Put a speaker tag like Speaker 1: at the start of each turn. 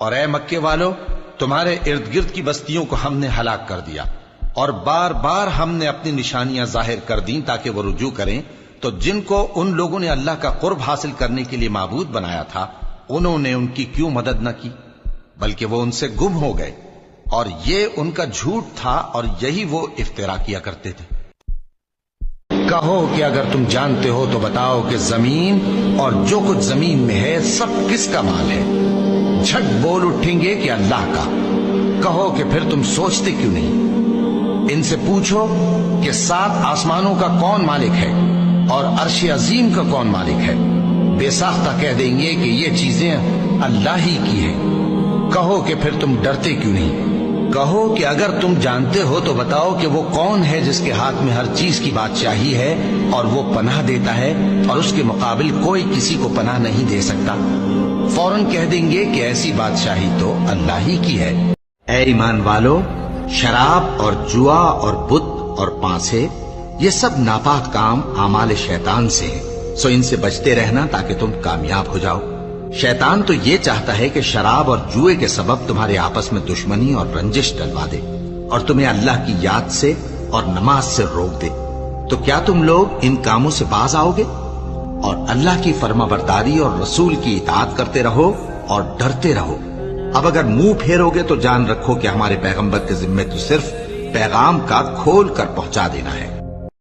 Speaker 1: اور اے مکے والو، تمہارے ارد گرد کی بستیوں کو ہم نے ہلاک کر دیا، اور بار بار ہم نے اپنی نشانیاں ظاہر کر دیں تاکہ وہ رجوع کریں، تو جن کو ان لوگوں نے اللہ کا قرب حاصل کرنے کے لیے معبود بنایا تھا، انہوں نے ان کی کیوں مدد نہ کی، بلکہ وہ ان سے گم ہو گئے، اور یہ ان کا جھوٹ تھا اور یہی وہ افترا کیا کرتے تھے۔ کہو کہ اگر تم جانتے ہو تو بتاؤ کہ زمین اور جو کچھ زمین میں ہے سب کس کا مال ہے؟ جھٹ بول اٹھیں گے کہ اللہ کا۔ کہو کہ پھر تم سوچتے کیوں نہیں؟ ان سے پوچھو کہ 7 آسمانوں کا کون مالک ہے اور عرش عظیم کا کون مالک ہے؟ بے ساختہ کہہ دیں گے کہ یہ چیزیں اللہ ہی کی ہیں۔ کہو کہ پھر تم ڈرتے کیوں نہیں؟ کہو کہ اگر تم جانتے ہو تو بتاؤ کہ وہ کون ہے جس کے ہاتھ میں ہر چیز کی بادشاہی ہے اور وہ پناہ دیتا ہے اور اس کے مقابل کوئی کسی کو پناہ نہیں دے سکتا؟ فوراً کہہ دیں گے کہ ایسی بادشاہی تو اللہ ہی کی ہے۔ اے ایمان والو، شراب اور جوا اور بت اور پانسے، یہ سب ناپاک کام اعمال شیطان سے ہیں، سو ان سے بچتے رہنا تاکہ تم کامیاب ہو جاؤ۔ شیطان تو یہ چاہتا ہے کہ شراب اور جوئے کے سبب تمہارے آپس میں دشمنی اور رنجش ڈلوا دے اور تمہیں اللہ کی یاد سے اور نماز سے روک دے۔ تو کیا تم لوگ ان کاموں سے باز آؤ گے؟ اور اللہ کی فرما برداری اور رسول کی اطاعت کرتے رہو اور ڈرتے رہو۔ اب اگر منہ پھیرو گے تو جان رکھو کہ ہمارے پیغمبر کے ذمے تو صرف پیغام کا کھول کر پہنچا دینا ہے۔